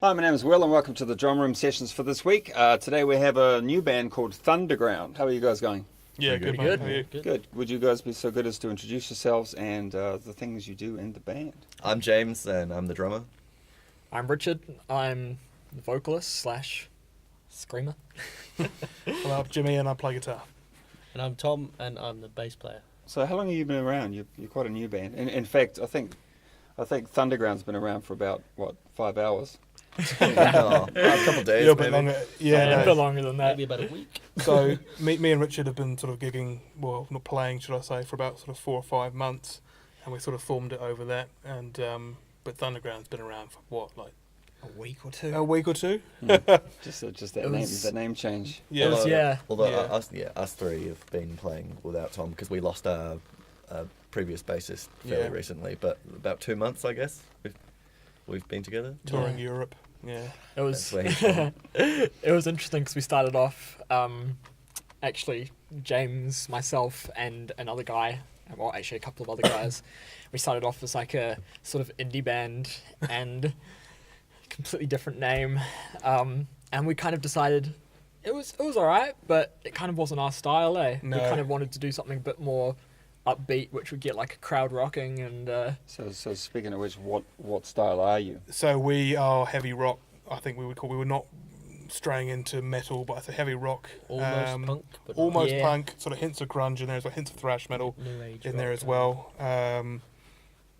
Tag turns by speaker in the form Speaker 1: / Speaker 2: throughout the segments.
Speaker 1: Hi, my name is Will and welcome to the Gunroom sessions for this week. Today we have a new band called Thunderground. How are you guys going?
Speaker 2: Yeah, good, mate. How are you?
Speaker 1: Good. Would you guys be so good as to introduce yourselves and the things you do in the band?
Speaker 3: I'm James and I'm the drummer.
Speaker 4: I'm Richard. I'm the vocalist slash screamer.
Speaker 2: Hello, I'm Jimmy and I play guitar.
Speaker 5: And I'm Tom and I'm the bass player.
Speaker 1: So how long have you been around? You're quite a new band. In fact, I think Thunderground's been around for about, 5 hours?
Speaker 3: A couple of days,
Speaker 2: Yeah, a bit
Speaker 3: maybe.
Speaker 2: longer.
Speaker 4: A
Speaker 2: Yeah,
Speaker 4: bit longer than that.
Speaker 5: Maybe about a week.
Speaker 2: So me and Richard have been sort of gigging, well, not playing, should I say, for about sort of 4 or 5 months, and we sort of formed it over that. And but Thunderground's been around for what, like
Speaker 4: A week or two.
Speaker 2: a week or two?
Speaker 1: Just that
Speaker 4: It
Speaker 1: name,
Speaker 4: was-
Speaker 1: that name change.
Speaker 2: Yeah.
Speaker 3: Although
Speaker 2: Yeah.
Speaker 3: us three have been playing without Tom because we lost our previous bassist fairly recently. But about 2 months, I guess, we've been together.
Speaker 2: Touring Europe. Yeah.
Speaker 4: It was
Speaker 3: That's where he's from.
Speaker 4: it was interesting because we started off actually James, myself, and another guy. Well, actually a couple of other guys. We started off as like a sort of indie band and completely different name, and we kind of decided it was alright, but it kind of wasn't our style, eh?
Speaker 2: No.
Speaker 4: We kind of wanted to do something a bit more upbeat, which would get like a crowd rocking and.
Speaker 1: So speaking of which, what style are you?
Speaker 2: So we are heavy rock. I think we were not straying into metal, but I say heavy rock.
Speaker 5: Almost punk, but
Speaker 2: Almost
Speaker 4: Yeah.
Speaker 2: punk, sort of hints of grunge in there, as well, hints of thrash metal
Speaker 5: new age
Speaker 2: in there
Speaker 5: rock.
Speaker 2: as well.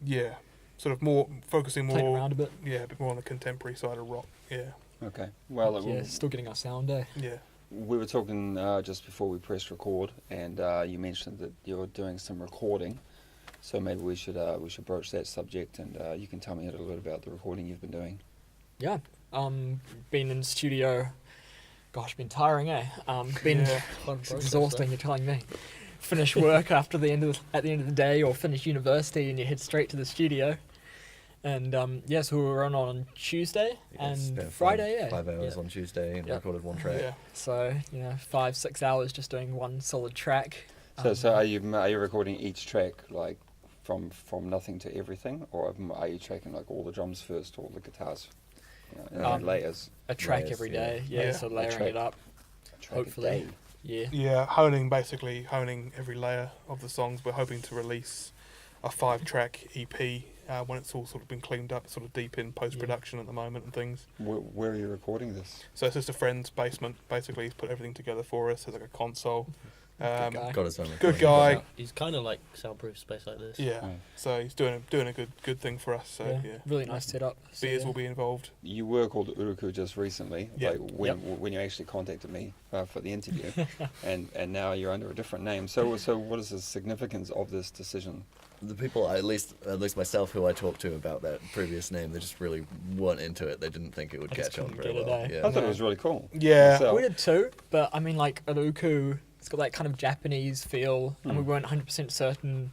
Speaker 2: Yeah, sort of more focusing
Speaker 4: Playing
Speaker 2: more,
Speaker 4: around a bit.
Speaker 2: yeah, a bit more on the contemporary side of rock. Yeah,
Speaker 1: Okay. Well,
Speaker 4: Yeah, still getting our sound, eh?
Speaker 2: yeah.
Speaker 1: we were talking just before we pressed record, and you mentioned that you're doing some recording. So maybe we should broach that subject, and you can tell me a little bit about the recording you've been doing.
Speaker 4: Yeah. Been in the studio. Gosh, been tiring, eh? Been
Speaker 2: Yeah.
Speaker 5: Fun
Speaker 4: it's
Speaker 5: process,
Speaker 4: exhausting. You're telling me. Finish work at the end of the day, or finish university, and you head straight to the studio. And so we were on Tuesday and
Speaker 3: Spent
Speaker 4: Friday, yeah.
Speaker 3: 5 hours
Speaker 5: Yeah.
Speaker 3: on Tuesday and
Speaker 4: Yeah.
Speaker 3: recorded one track.
Speaker 2: Yeah.
Speaker 4: So 5-6 hours just doing one solid track.
Speaker 1: So are you recording each track like from nothing to everything, or are you tracking like all the drums first, all the guitars, and then layers?
Speaker 4: A track
Speaker 3: Layers,
Speaker 4: every
Speaker 3: yeah.
Speaker 4: day, yeah.
Speaker 2: Yeah.
Speaker 4: So
Speaker 1: A
Speaker 4: layering
Speaker 1: track.
Speaker 4: it up,
Speaker 1: A track a
Speaker 4: hopefully.
Speaker 1: day?
Speaker 4: yeah.
Speaker 2: Yeah, honing every layer of the songs. We're hoping to release a 5-track EP when it's all sort of been cleaned up, sort of deep in post-production at the moment and things.
Speaker 1: Where are you recording this?
Speaker 2: So it's just a friend's basement. Basically, he's put everything together for us. There's like a console.
Speaker 4: Good guy.
Speaker 3: Got his own
Speaker 2: Good
Speaker 3: recording.
Speaker 2: guy.
Speaker 5: He's kind of like soundproof space like this.
Speaker 2: Yeah,
Speaker 1: Right.
Speaker 2: so he's doing a good thing for us. So yeah,
Speaker 4: Really nice setup. So,
Speaker 2: beers
Speaker 4: yeah.
Speaker 2: will be involved.
Speaker 1: You were called Uruku just recently,
Speaker 2: Yeah.
Speaker 1: like when you actually contacted me for the interview, and now you're under a different name. So what is the significance of this decision?
Speaker 3: The people, at least myself, who I talked to about that previous name, they just really weren't into it. They didn't think it would
Speaker 4: I just
Speaker 3: catch on
Speaker 4: couldn't
Speaker 3: very
Speaker 4: get it,
Speaker 3: well.
Speaker 4: eh?
Speaker 3: Yeah.
Speaker 1: I thought it was really cool.
Speaker 2: Yeah.
Speaker 1: Myself.
Speaker 4: We did too, but I mean, like Uruku, it's got that kind of Japanese feel, and we weren't 100% certain.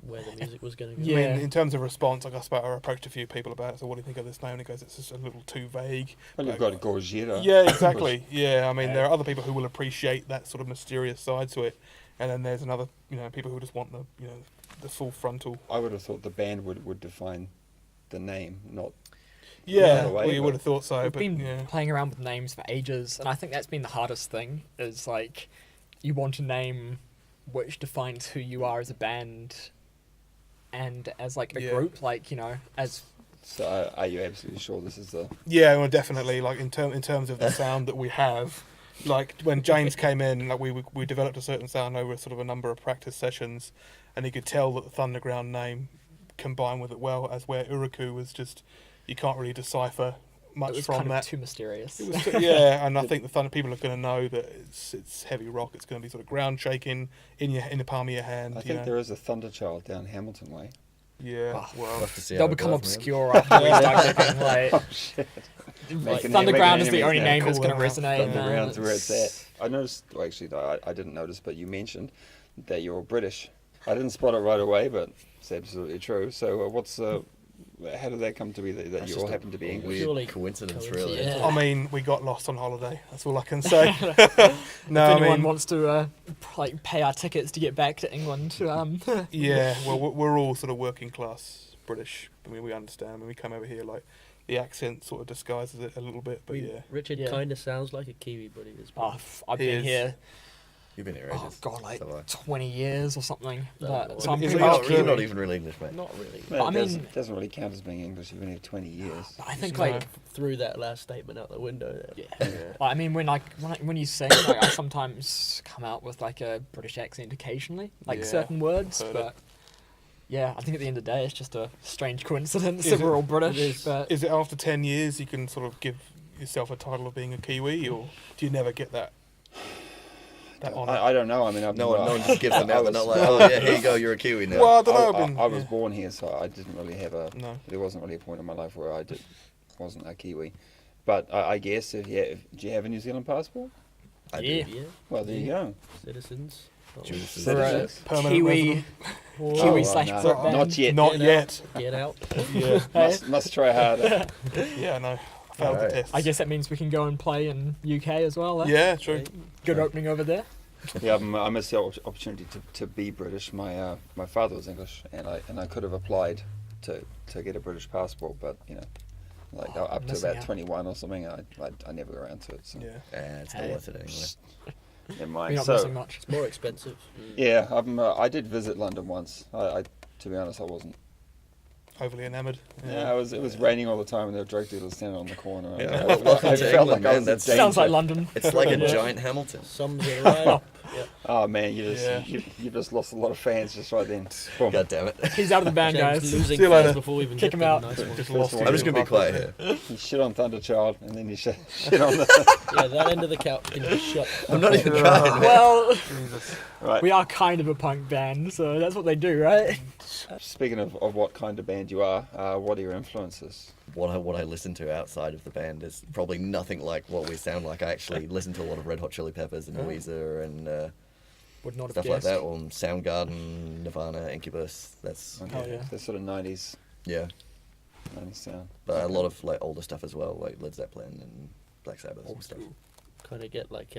Speaker 5: Where the music was going to go.
Speaker 4: Yeah.
Speaker 2: I mean, in terms of response, like I approached a few people about it. So what do you think of this name? And he goes, it's just a little too vague.
Speaker 1: Well, you've got Gorgira.
Speaker 2: Yeah, exactly. Yeah, I mean,
Speaker 4: Yeah.
Speaker 2: there are other people who will appreciate that sort of mysterious side to it, and then there's another, people who just want the full frontal.
Speaker 1: I would have thought the band would define the name, not.
Speaker 2: Yeah,
Speaker 1: the way,
Speaker 2: well, you
Speaker 1: but-
Speaker 2: would have thought so,
Speaker 4: We've
Speaker 2: but
Speaker 4: been
Speaker 2: yeah,
Speaker 4: playing around with names for ages, and I think that's been the hardest thing. Is like, you want a name which defines who you are as a band, and as like a
Speaker 2: Yeah.
Speaker 4: group, like as
Speaker 1: So are you absolutely sure this is the?
Speaker 2: yeah, well, definitely. Like in terms of the sound that we have, like when James came in, like we developed a certain sound over sort of a number of practice sessions, and he could tell that the Thunderground name combined with it well, as where Uruku was just you can't really decipher
Speaker 4: it
Speaker 2: much
Speaker 4: was
Speaker 2: from
Speaker 4: kind
Speaker 2: that.
Speaker 4: of too mysterious.
Speaker 2: It was yeah, and I think the Thunder people are going to know that it's heavy rock. It's going to be sort of ground shaking in the palm of your hand.
Speaker 1: I think there is a Thunderchild down Hamilton Way.
Speaker 2: Yeah,
Speaker 4: Oh,
Speaker 2: well,
Speaker 3: We'll have to see
Speaker 4: They'll
Speaker 3: how it
Speaker 4: become
Speaker 3: goes, man.
Speaker 4: obscure after we start looking like.
Speaker 1: Oh shit! Making
Speaker 4: Thunderground is the
Speaker 1: enemies
Speaker 4: only
Speaker 1: now.
Speaker 4: name that's
Speaker 2: Cool
Speaker 4: going to
Speaker 2: them out.
Speaker 4: resonate.
Speaker 1: Thunderground's
Speaker 4: man.
Speaker 1: where it's at. I noticed. Well, actually, no, I didn't notice, but you mentioned that you're British. I didn't spot it right away, but it's absolutely true. So, How did that come to be that
Speaker 3: That's
Speaker 1: you
Speaker 3: just
Speaker 1: all
Speaker 3: a
Speaker 1: happen to be English?
Speaker 3: weird
Speaker 5: Purely
Speaker 3: coincidence,
Speaker 5: coincidence,
Speaker 3: really.
Speaker 5: yeah.
Speaker 2: I mean, we got lost on holiday. That's all I can say. No,
Speaker 4: if
Speaker 2: I
Speaker 4: anyone
Speaker 2: mean,
Speaker 4: wants to like pay our tickets to get back to England,
Speaker 2: yeah. Well, we're all sort of working class British. I mean, we understand when we come over here, like the accent sort of disguises it a little bit. But yeah,
Speaker 5: Richard
Speaker 4: Yeah.
Speaker 5: kind of sounds like a Kiwi, but he is.
Speaker 4: oh, I've
Speaker 2: He
Speaker 4: been
Speaker 2: is.
Speaker 4: here.
Speaker 3: You've been here
Speaker 4: Oh
Speaker 3: ages.
Speaker 4: god, like
Speaker 3: So have I.
Speaker 4: 20 years or something.
Speaker 5: Oh,
Speaker 4: But,
Speaker 5: Lord.
Speaker 4: so I'm
Speaker 2: Is
Speaker 4: pretty
Speaker 2: it
Speaker 4: much
Speaker 2: not
Speaker 3: You're not
Speaker 2: really?
Speaker 3: even really English, mate.
Speaker 5: Not really.
Speaker 1: No,
Speaker 4: I
Speaker 1: it
Speaker 4: mean-
Speaker 1: doesn't really count as being English. You've been here 20 years.
Speaker 4: But I think
Speaker 2: No.
Speaker 4: like
Speaker 5: Threw that last statement out the window. There.
Speaker 4: yeah. I mean when you sing, like I sometimes come out with like a British accent occasionally, like
Speaker 2: Yeah,
Speaker 4: certain words,
Speaker 2: heard
Speaker 4: but
Speaker 2: it.
Speaker 4: yeah, I think at the end of the day it's just a strange coincidence
Speaker 2: Is
Speaker 4: that
Speaker 2: it-
Speaker 4: we're all
Speaker 5: it
Speaker 4: British.
Speaker 5: is.
Speaker 4: But
Speaker 2: is it after 10 years you can sort of give yourself a title of being a Kiwi, or do you never get that? That honour?
Speaker 1: I don't know. I mean,
Speaker 3: No one just gives them
Speaker 1: I
Speaker 3: out. They're
Speaker 1: was-
Speaker 3: not like, oh yeah, here you go, you're a Kiwi now.
Speaker 2: Well, I don't know. I've been,
Speaker 1: I was
Speaker 2: yeah.
Speaker 1: born here, so I didn't really have a.
Speaker 2: No.
Speaker 1: There wasn't really a point in my life where wasn't a Kiwi. But I guess do you have a New Zealand passport?
Speaker 3: I do.
Speaker 4: yeah.
Speaker 5: Yeah.
Speaker 1: Well, there you go.
Speaker 5: Citizens. Oh,
Speaker 3: Jews.
Speaker 4: For a
Speaker 1: Citizens.
Speaker 2: Permanent
Speaker 4: Kiwi,
Speaker 2: resident.
Speaker 4: Kiwi
Speaker 1: Oh,
Speaker 4: slash
Speaker 1: no,
Speaker 4: Brit band.
Speaker 1: not yet.
Speaker 2: Not
Speaker 5: Get
Speaker 2: yet.
Speaker 5: Get out.
Speaker 2: Yeah,
Speaker 1: Must try harder.
Speaker 2: yeah, no. I failed
Speaker 3: Alright.
Speaker 2: the test.
Speaker 4: I guess that means we can go and play in UK as well. Eh?
Speaker 2: Yeah, true.
Speaker 4: Good opening over there.
Speaker 1: Yeah, I missed the opportunity to be British. My father was English, and I could have applied to get a British passport, but like
Speaker 4: Oh,
Speaker 1: up to
Speaker 4: missing
Speaker 1: about
Speaker 4: out.
Speaker 1: 21 or something, I never got around to it. So
Speaker 2: Yeah.
Speaker 3: It's not
Speaker 4: Hey.
Speaker 3: worth it anyway.
Speaker 1: never
Speaker 4: We're
Speaker 1: mind.
Speaker 4: not
Speaker 1: So
Speaker 4: missing much.
Speaker 5: It's more expensive.
Speaker 1: yeah, I did visit London once. To be honest, I wasn't.
Speaker 2: Overly enamoured.
Speaker 1: Yeah, it was raining all the time, and there were drug dealers standing on the corner.
Speaker 3: Yeah,
Speaker 1: and
Speaker 3: well, welcome
Speaker 1: I
Speaker 3: to
Speaker 1: felt
Speaker 3: England,
Speaker 1: like I
Speaker 3: man.
Speaker 1: was in
Speaker 3: That's-
Speaker 1: danger.
Speaker 4: Sounds like London.
Speaker 3: It's like a
Speaker 4: Yeah.
Speaker 3: giant Hamilton.
Speaker 5: Sums it right up. Yep.
Speaker 1: Oh man, you
Speaker 2: Yeah.
Speaker 1: just lost a lot of fans just right then. Boom.
Speaker 3: God damn it.
Speaker 4: He's out of the band,
Speaker 5: James
Speaker 4: guys.
Speaker 5: losing
Speaker 2: See you
Speaker 5: fans
Speaker 2: later.
Speaker 5: before we even
Speaker 4: Kick
Speaker 5: get
Speaker 4: him
Speaker 5: there.
Speaker 4: out.
Speaker 5: Nice one.
Speaker 2: Just
Speaker 1: First
Speaker 2: lost.
Speaker 1: of all,
Speaker 3: I'm just gonna be quiet here.
Speaker 1: You shit on Thunderchild, and then you shit on the.
Speaker 5: Yeah, that end of the couch can just shut.
Speaker 3: I'm not even trying. man.
Speaker 4: Well,
Speaker 2: Jesus.
Speaker 1: Right.
Speaker 4: we are kind of a punk band, so that's what they do, right?
Speaker 1: Speaking of what kind of band you are, what are your influences?
Speaker 3: What I listen to outside of the band is probably nothing like what we sound like. I actually listen to a lot of Red Hot Chili Peppers and Weezer and
Speaker 4: Would not have
Speaker 3: stuff like
Speaker 4: guessed.
Speaker 3: that, or Soundgarden, Nirvana, Incubus. That's
Speaker 4: Oh, yeah.
Speaker 1: The sort of 90s
Speaker 3: yeah.
Speaker 1: sound.
Speaker 3: But a lot of like older stuff as well, like Led Zeppelin and Black Sabbath and stuff.
Speaker 5: Kind of get like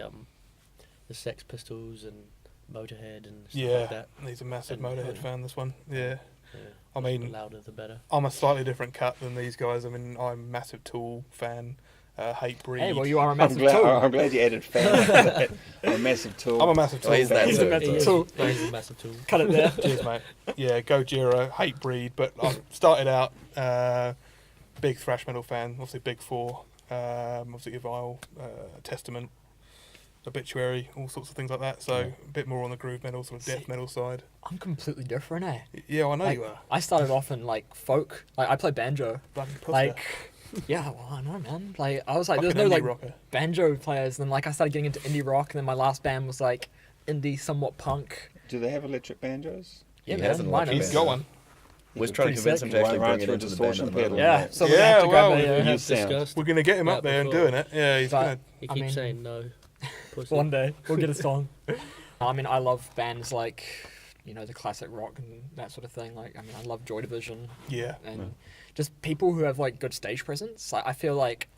Speaker 5: the Sex Pistols and Motorhead and stuff
Speaker 2: Yeah,
Speaker 5: like that.
Speaker 2: he's a massive
Speaker 5: And-
Speaker 2: Motorhead fan, this one. Yeah.
Speaker 5: Yeah.
Speaker 2: I
Speaker 5: The
Speaker 2: mean,
Speaker 5: louder the better.
Speaker 2: I'm a slightly different cut than these guys. I mean, I'm a massive Tool fan, hate Breed.
Speaker 4: Hey, well, you are a
Speaker 1: I'm
Speaker 4: massive
Speaker 1: glad,
Speaker 4: tool.
Speaker 1: I'm glad you added fan. I'm a massive tool.
Speaker 2: I'm a massive Tool
Speaker 3: Oh, he's that
Speaker 2: fan.
Speaker 4: He's
Speaker 3: too.
Speaker 4: a massive
Speaker 5: He is-
Speaker 4: tool.
Speaker 5: he is a massive tool.
Speaker 4: Cut it there.
Speaker 2: Cheers, mate. Yeah, Gojira, hate Breed, but I started out big thrash metal fan. Obviously, Big Four, obviously Vile, Testament, Obituary, all sorts of things like that. So a bit more on the groove metal, sort of death
Speaker 4: See-
Speaker 2: metal side.
Speaker 4: I'm completely different, eh?
Speaker 2: Yeah, I know
Speaker 4: Like,
Speaker 2: you are.
Speaker 4: I started off in like folk. Like I play banjo.
Speaker 2: Bloody pussy.
Speaker 4: Like, yeah, well, I know, man. Like I was like,
Speaker 2: Fucking
Speaker 4: there's no
Speaker 2: indie
Speaker 4: like
Speaker 2: rocker.
Speaker 4: banjo players. And then like I started getting into indie rock, and then my last band was like indie, somewhat punk.
Speaker 1: Do they have electric banjos?
Speaker 4: Yeah,
Speaker 3: He
Speaker 4: man.
Speaker 3: has an
Speaker 4: mine
Speaker 3: electric
Speaker 4: is.
Speaker 2: He's got one.
Speaker 3: Was trying to
Speaker 4: Pretty
Speaker 3: convince
Speaker 4: sick.
Speaker 3: him to actually
Speaker 1: Run
Speaker 3: bring it
Speaker 1: through
Speaker 3: into the
Speaker 1: distortion
Speaker 3: band at the
Speaker 1: pedal.
Speaker 3: moment.
Speaker 4: Yeah, so we're
Speaker 2: Yeah,
Speaker 4: gonna have to grab
Speaker 2: well,
Speaker 4: a,
Speaker 1: you
Speaker 5: We've
Speaker 1: sound.
Speaker 5: discussed.
Speaker 2: We're gonna get him
Speaker 5: Yeah,
Speaker 2: up there and
Speaker 5: before.
Speaker 2: doing it. Yeah, he's
Speaker 4: But-
Speaker 2: gonna.
Speaker 5: He
Speaker 4: I
Speaker 5: keeps
Speaker 4: mean-
Speaker 5: saying no. Pussy.
Speaker 4: one day we'll get a song. I mean, I love bands like, the classic rock and that sort of thing. Like, I mean, I love Joy Division
Speaker 2: Yeah.
Speaker 4: and just people who have like good stage presence. Like, I feel like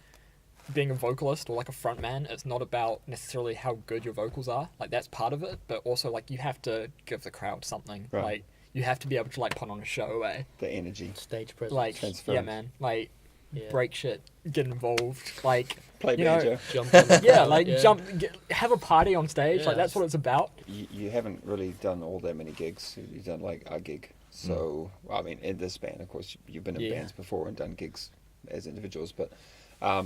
Speaker 4: being a vocalist or like a front man, it's not about necessarily how good your vocals are. Like, that's part of it, but also like you have to give the crowd something.
Speaker 1: Right.
Speaker 4: Like, you have to be able to like put on a show, eh?
Speaker 1: The energy.
Speaker 5: Stage presence.
Speaker 4: Like,
Speaker 1: Transference.
Speaker 4: yeah, man. Like,
Speaker 5: Yeah.
Speaker 4: break shit, get involved. Like,
Speaker 1: Play
Speaker 4: you know,
Speaker 1: banjo.
Speaker 5: Jump on the
Speaker 4: yeah,
Speaker 5: crowd,
Speaker 4: like
Speaker 5: yeah.
Speaker 4: have a party on stage.
Speaker 5: Yeah.
Speaker 4: Like, that's what it's about.
Speaker 1: You haven't really done all that many gigs. You've done like a gig. So, I mean, in this band, of course, you've been in
Speaker 4: Yeah.
Speaker 1: bands before and done gigs as individuals. But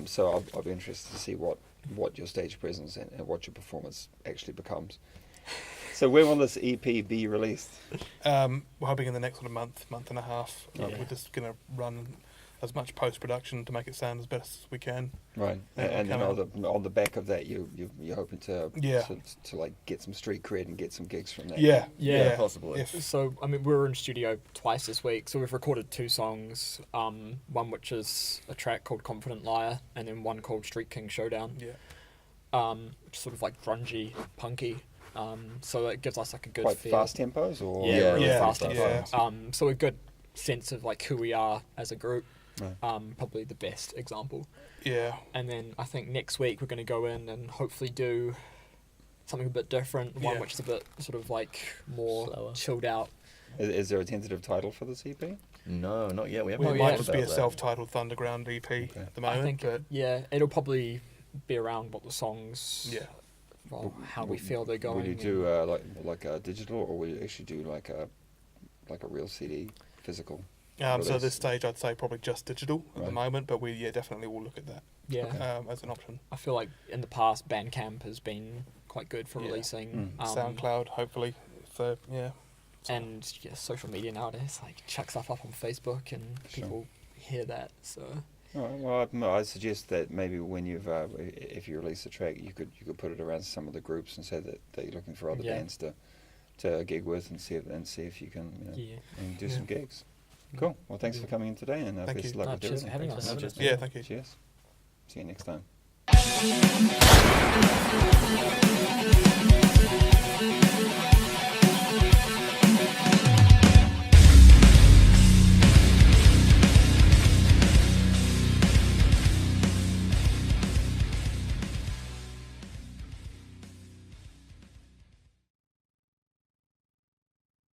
Speaker 1: so I'll be interested to see what your stage presence and what your performance actually becomes. So when will this EP be released?
Speaker 2: We're hoping in the next sort of month and a half.
Speaker 4: Yeah.
Speaker 2: We're just gonna run as much post production to make it sound as best as we can.
Speaker 1: Right,
Speaker 2: Yeah,
Speaker 1: and then
Speaker 2: come
Speaker 1: on the back of that, you're hoping to
Speaker 2: Yeah.
Speaker 1: to like get some street cred and get some gigs from that.
Speaker 2: Yeah.
Speaker 4: Yeah.
Speaker 3: possibly.
Speaker 2: If,
Speaker 4: So, I mean, we were in studio twice this week. So we've recorded 2 songs. One which is a track called Confident Liar, and then one called Street King Showdown.
Speaker 2: yeah.
Speaker 4: Which is sort of like grungy, punky. So it gives us like a good
Speaker 1: Quite
Speaker 4: feel.
Speaker 1: fast tempos, or
Speaker 4: Yeah, really
Speaker 2: Yeah,
Speaker 4: fast
Speaker 2: yeah.
Speaker 4: tempo. So a good sense of like who we are as a group.
Speaker 1: Right.
Speaker 4: Probably the best example.
Speaker 2: Yeah.
Speaker 4: And then I think next week we're going to go in and hopefully do something a bit different, one
Speaker 2: Yeah.
Speaker 4: which is a bit sort of like more
Speaker 5: Slower.
Speaker 4: chilled out.
Speaker 1: Is there a tentative title for this EP?
Speaker 3: No, not yet. We
Speaker 2: We
Speaker 3: haven't
Speaker 4: Oh,
Speaker 2: might
Speaker 4: yeah.
Speaker 2: just
Speaker 3: talked
Speaker 2: be a
Speaker 3: about that.
Speaker 2: self-titled Thunderground EP
Speaker 1: Okay.
Speaker 2: at the
Speaker 4: I
Speaker 2: moment.
Speaker 4: think,
Speaker 2: but
Speaker 4: yeah, it'll probably be around what the songs,
Speaker 2: yeah.
Speaker 4: well, how we feel they're going.
Speaker 1: Will you
Speaker 4: and-
Speaker 1: do like a digital, or will you actually do like a real CD, physical?
Speaker 2: So at
Speaker 1: release?
Speaker 2: this stage, I'd say probably just digital at the
Speaker 1: Right.
Speaker 2: moment, but we definitely will look at that
Speaker 4: yeah.
Speaker 2: as an option.
Speaker 4: I feel like in the past, Bandcamp has been quite good for
Speaker 2: Yeah.
Speaker 4: releasing.
Speaker 2: SoundCloud, hopefully. So yeah.
Speaker 4: And yeah, social media nowadays, like chuck stuff up on Facebook and
Speaker 1: Sure.
Speaker 4: people hear that. So
Speaker 1: All right, well, I suggest that maybe when if you release a track, you could put it around some of the groups and say that you're looking for other
Speaker 4: Yeah.
Speaker 1: bands to gig with and see if you can
Speaker 4: yeah.
Speaker 1: and do
Speaker 2: Yeah.
Speaker 1: some gigs. Cool. Well, thanks for coming in today, and
Speaker 2: Thank
Speaker 1: best
Speaker 2: you.
Speaker 1: of luck
Speaker 4: No,
Speaker 1: with
Speaker 4: cheers for
Speaker 1: everything.
Speaker 4: having us.
Speaker 5: Thanks for having us.
Speaker 2: Yeah, thank you.
Speaker 1: Cheers. See you next time.